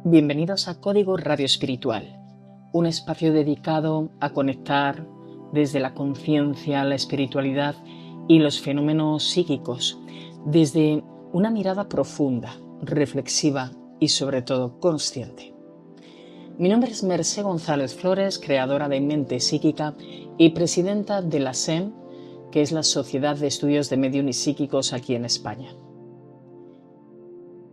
Bienvenidos a Código Radio Espiritual, un espacio dedicado a conectar desde la conciencia, la espiritualidad y los fenómenos psíquicos, desde una mirada profunda, reflexiva y sobre todo consciente. Mi nombre es Mercé González Flores, creadora de Mente Psíquica y presidenta de la SEM, que es la Sociedad de Estudios de Medium y Psíquicos aquí en España.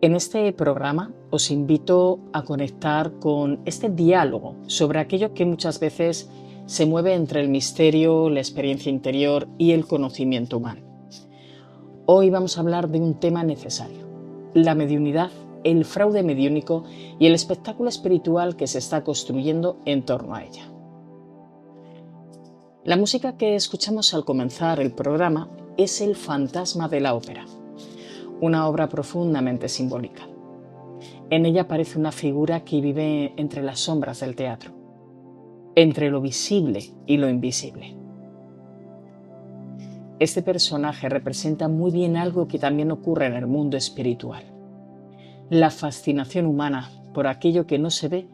En este programa os invito a conectar con este diálogo sobre aquello que muchas veces se mueve entre el misterio, la experiencia interior y el conocimiento humano. Hoy vamos a hablar de un tema necesario: la mediunidad, el fraude mediúnico y el espectáculo espiritual que se está construyendo en torno a ella. La música que escuchamos al comenzar el programa es El fantasma de la ópera, una obra profundamente simbólica. En ella aparece una figura que vive entre las sombras del teatro, entre lo visible y lo invisible. Este personaje representa muy bien algo que también ocurre en el mundo espiritual: la fascinación humana por aquello que no se ve,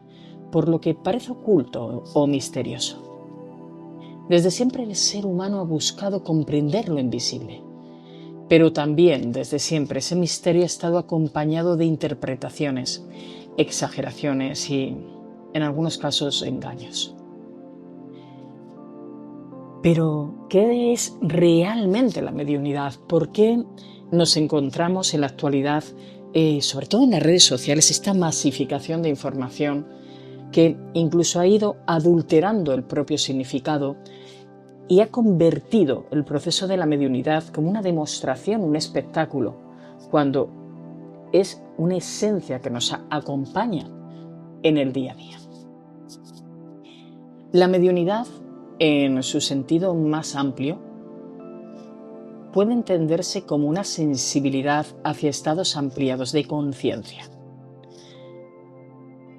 por lo que parece oculto o misterioso. Desde siempre el ser humano ha buscado comprender lo invisible, pero también desde siempre ese misterio ha estado acompañado de interpretaciones, exageraciones y, en algunos casos, engaños. Pero, ¿qué es realmente la mediunidad? ¿Por qué nos encontramos en la actualidad, sobre todo en las redes sociales, esta masificación de información que incluso ha ido adulterando el propio significado y ha convertido el proceso de la mediunidad como una demostración, un espectáculo, cuando es una esencia que nos acompaña en el día a día? La mediunidad, en su sentido más amplio, puede entenderse como una sensibilidad hacia estados ampliados de conciencia.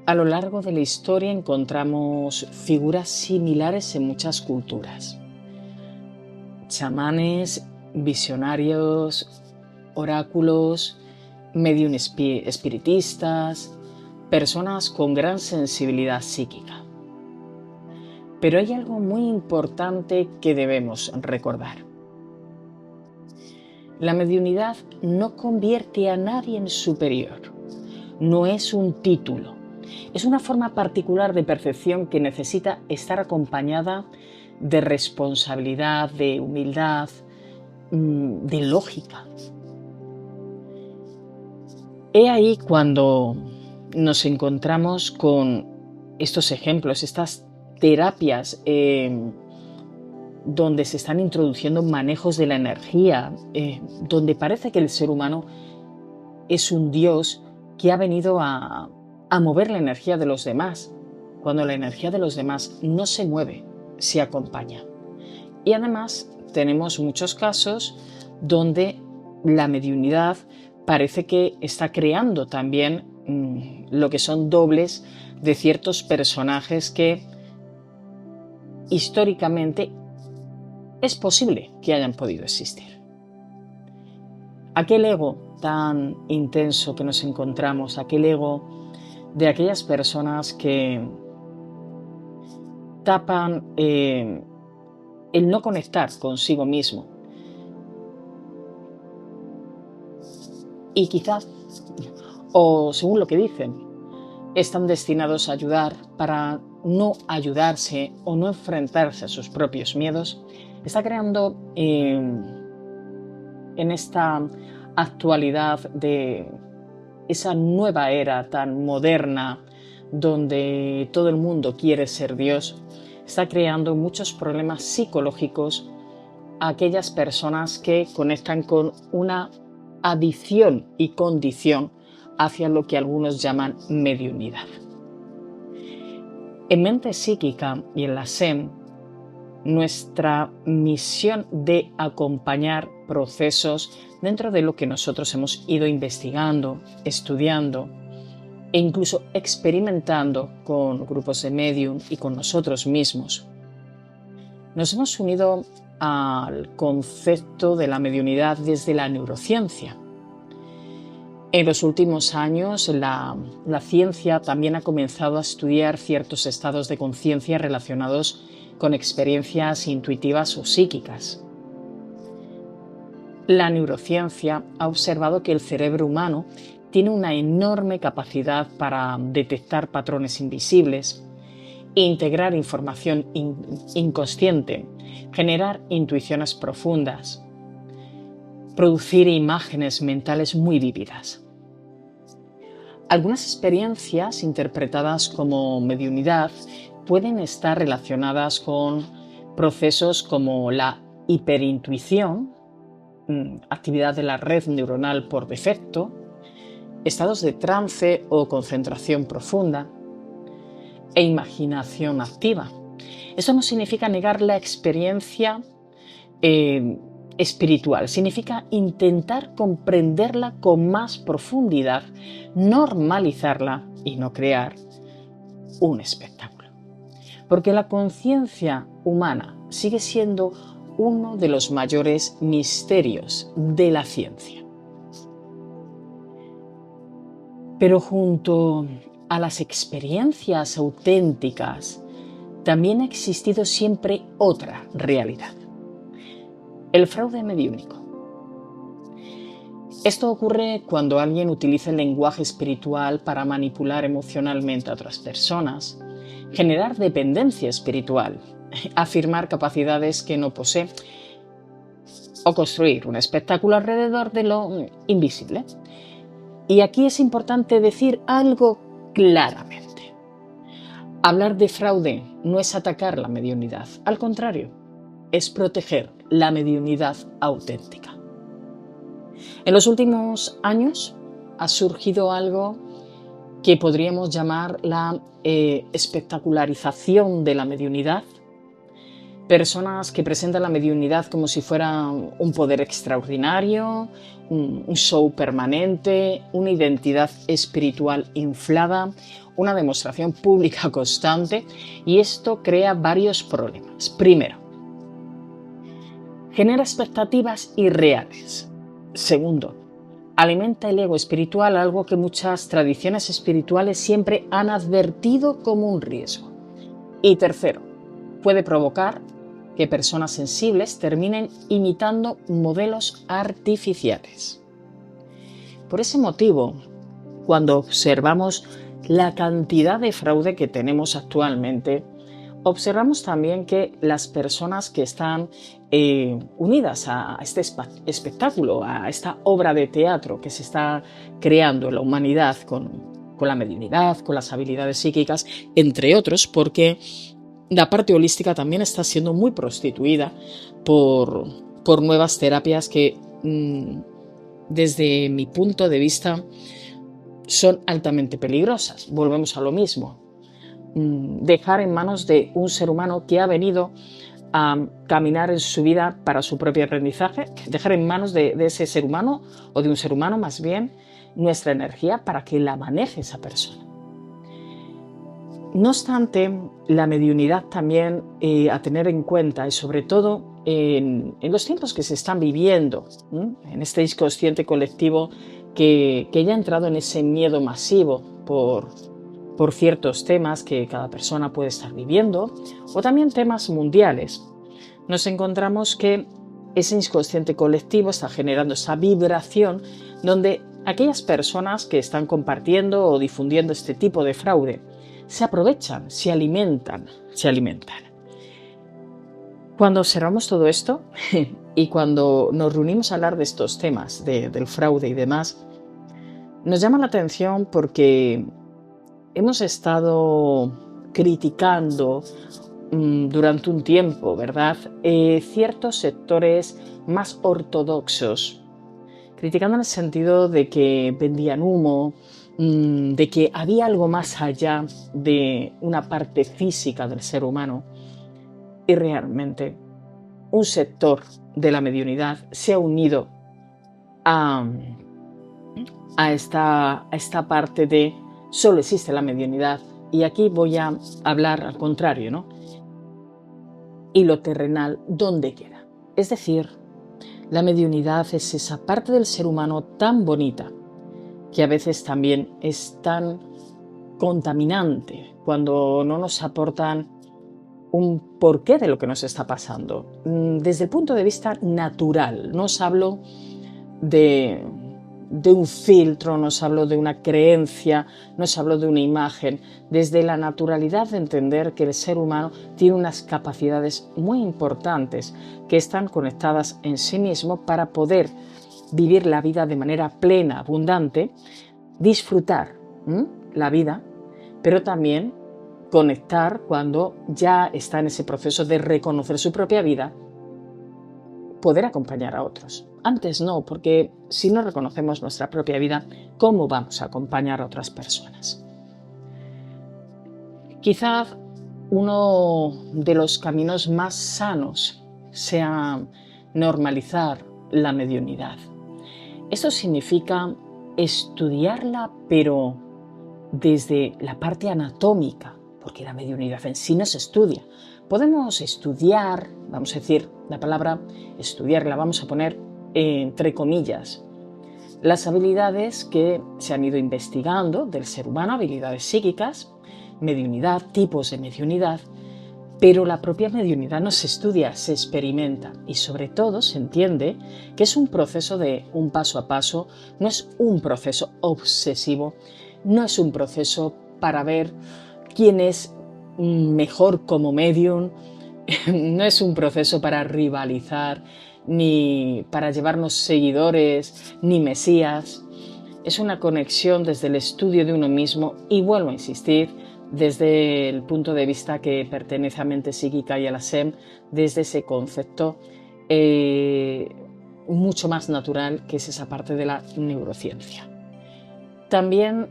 A lo largo de la historia encontramos figuras similares en muchas culturas: chamanes, visionarios, oráculos, medium espiritistas, personas con gran sensibilidad psíquica. Pero hay algo muy importante que debemos recordar: la mediunidad no convierte a nadie en superior, no es un título, es una forma particular de percepción que necesita estar acompañada de responsabilidad, de humildad, de lógica. He ahí cuando nos encontramos con estos ejemplos, estas terapias donde se están introduciendo manejos de la energía, donde parece que el ser humano es un dios que ha venido a mover la energía de los demás, cuando la energía de los demás no se mueve, se acompaña. Y además tenemos muchos casos donde la mediunidad parece que está creando también lo que son dobles de ciertos personajes que históricamente es posible que hayan podido existir. Aquel ego tan intenso que nos encontramos, aquel ego de aquellas personas que tapan el no conectar consigo mismo, y quizás, o según lo que dicen, están destinados a ayudar para no ayudarse o no enfrentarse a sus propios miedos, está creando en esta actualidad de esa nueva era tan moderna donde todo el mundo quiere ser Dios, está creando muchos problemas psicológicos a aquellas personas que conectan con una adicción y condición hacia lo que algunos llaman mediunidad. En Mente Psíquica y en la SEM, nuestra misión de acompañar procesos dentro de lo que nosotros hemos ido investigando, estudiando e incluso experimentando con grupos de medium y con nosotros mismos. Nos hemos unido al concepto de la mediunidad desde la neurociencia. En los últimos años, la ciencia también ha comenzado a estudiar ciertos estados de conciencia relacionados con experiencias intuitivas o psíquicas. La neurociencia ha observado que el cerebro humano tiene una enorme capacidad para detectar patrones invisibles, integrar información inconsciente, generar intuiciones profundas, producir imágenes mentales muy vívidas. Algunas experiencias interpretadas como mediunidad pueden estar relacionadas con procesos como la hiperintuición, actividad de la red neuronal por defecto, estados de trance o concentración profunda e imaginación activa. Eso no significa negar la experiencia espiritual, significa intentar comprenderla con más profundidad, normalizarla y no crear un espectáculo. Porque la conciencia humana sigue siendo uno de los mayores misterios de la ciencia. Pero junto a las experiencias auténticas, también ha existido siempre otra realidad: el fraude mediúnico. Esto ocurre cuando alguien utiliza el lenguaje espiritual para manipular emocionalmente a otras personas, generar dependencia espiritual, afirmar capacidades que no posee o construir un espectáculo alrededor de lo invisible. Y aquí es importante decir algo claramente. Hablar de fraude no es atacar la mediunidad, al contrario, es proteger la mediunidad auténtica. En los últimos años ha surgido algo que podríamos llamar la espectacularización de la mediunidad. Personas que presentan la mediunidad como si fuera un poder extraordinario, un show permanente, una identidad espiritual inflada, una demostración pública constante, y esto crea varios problemas. Primero, genera expectativas irreales. Segundo, alimenta el ego espiritual, algo que muchas tradiciones espirituales siempre han advertido como un riesgo. Y tercero, puede provocar que personas sensibles terminen imitando modelos artificiales. Por ese motivo, cuando observamos la cantidad de fraude que tenemos actualmente, observamos también que las personas que están unidas a este espectáculo, a esta obra de teatro que se está creando en la humanidad con la mediunidad, con las habilidades psíquicas, entre otros, porque la parte holística también está siendo muy prostituida por nuevas terapias que, desde mi punto de vista, son altamente peligrosas. Volvemos a lo mismo. Dejar en manos de un ser humano que ha venido a caminar en su vida para su propio aprendizaje, dejar en manos de ese ser humano, o de un ser humano más bien, nuestra energía para que la maneje esa persona. No obstante, la mediunidad también a tener en cuenta, y sobre todo en los tiempos que se están viviendo, en este inconsciente colectivo que ya ha entrado en ese miedo masivo por ciertos temas que cada persona puede estar viviendo, o también temas mundiales, nos encontramos que ese inconsciente colectivo está generando esa vibración donde aquellas personas que están compartiendo o difundiendo este tipo de fraude se aprovechan, se alimentan. Cuando observamos todo esto y cuando nos reunimos a hablar de estos temas, del fraude y demás, nos llama la atención porque hemos estado criticando durante un tiempo, ¿verdad?, ciertos sectores más ortodoxos, criticando en el sentido de que vendían humo, de que había algo más allá de una parte física del ser humano, y realmente un sector de la mediunidad se ha unido a esta parte de solo existe la mediunidad. Y aquí voy a hablar al contrario, ¿no? Y lo terrenal, ¿dónde queda? Es decir, la mediunidad es esa parte del ser humano tan bonita que a veces también es tan contaminante cuando no nos aportan un porqué de lo que nos está pasando. Desde el punto de vista natural, no os hablo de un filtro, no os hablo de una creencia, no os hablo de una imagen, desde la naturalidad de entender que el ser humano tiene unas capacidades muy importantes que están conectadas en sí mismo para poder vivir la vida de manera plena, abundante, disfrutar la vida, pero también conectar cuando ya está en ese proceso de reconocer su propia vida, poder acompañar a otros. Antes no, porque si no reconocemos nuestra propia vida, ¿cómo vamos a acompañar a otras personas? Quizás uno de los caminos más sanos sea normalizar la mediunidad. Esto significa estudiarla, pero desde la parte anatómica, porque la mediunidad en sí no se estudia. Podemos estudiar, vamos a decir, la palabra estudiar la vamos a poner entre comillas, las habilidades que se han ido investigando del ser humano, habilidades psíquicas, mediunidad, tipos de mediunidad, pero la propia mediunidad no se estudia, se experimenta y sobre todo se entiende que es un proceso de un paso a paso, no es un proceso obsesivo, no es un proceso para ver quién es mejor como medium, no es un proceso para rivalizar, ni para llevarnos seguidores, ni mesías. Es una conexión desde el estudio de uno mismo y vuelvo a insistir, desde el punto de vista que pertenece a Mente Psíquica y a la SEM, desde ese concepto mucho más natural que es esa parte de la neurociencia. También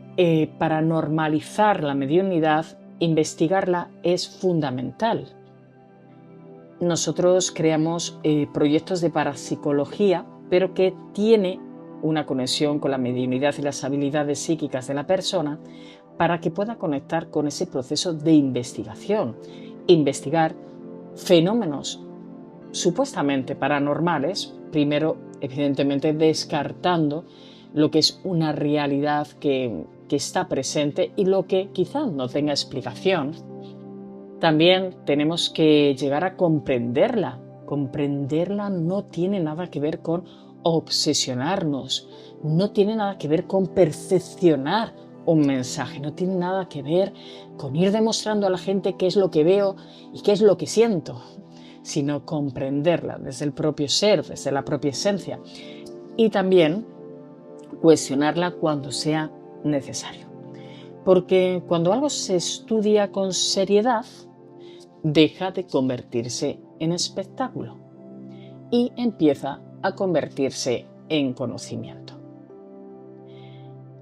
para normalizar la mediunidad, investigarla es fundamental. Nosotros creamos proyectos de parapsicología, pero que tiene una conexión con la mediunidad y las habilidades psíquicas de la persona para que pueda conectar con ese proceso de investigación. Investigar fenómenos supuestamente paranormales, primero evidentemente descartando lo que es una realidad que está presente y lo que quizás no tenga explicación. También tenemos que llegar a comprenderla. Comprenderla no tiene nada que ver con obsesionarnos, no tiene nada que ver con perfeccionar un mensaje, no tiene nada que ver con ir demostrando a la gente qué es lo que veo y qué es lo que siento, sino comprenderla desde el propio ser, desde la propia esencia y también cuestionarla cuando sea necesario. Porque cuando algo se estudia con seriedad, deja de convertirse en espectáculo y empieza a convertirse en conocimiento.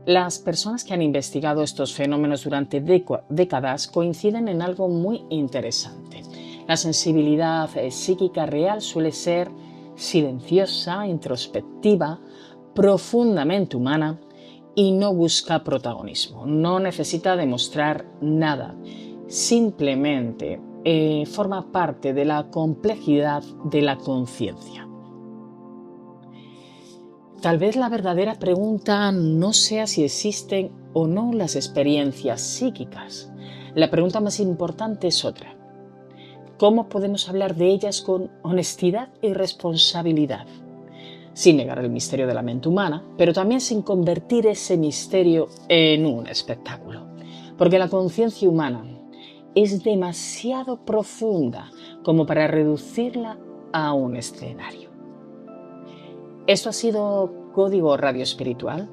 Las personas que han investigado estos fenómenos durante décadas coinciden en algo muy interesante. La sensibilidad psíquica real suele ser silenciosa, introspectiva, profundamente humana y no busca protagonismo, no necesita demostrar nada, simplemente forma parte de la complejidad de la conciencia. Tal vez la verdadera pregunta no sea si existen o no las experiencias psíquicas. La pregunta más importante es otra. ¿Cómo podemos hablar de ellas con honestidad y responsabilidad? Sin negar el misterio de la mente humana, pero también sin convertir ese misterio en un espectáculo. Porque la conciencia humana es demasiado profunda como para reducirla a un escenario. Esto ha sido Código Radio Espiritual.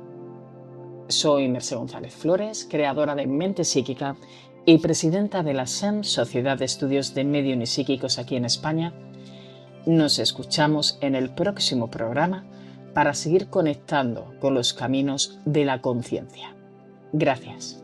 Soy Mercé González Flores, creadora de Mente Psíquica y presidenta de la SEM, Sociedad de Estudios de Medium y Psíquicos aquí en España. Nos escuchamos en el próximo programa para seguir conectando con los caminos de la conciencia. Gracias.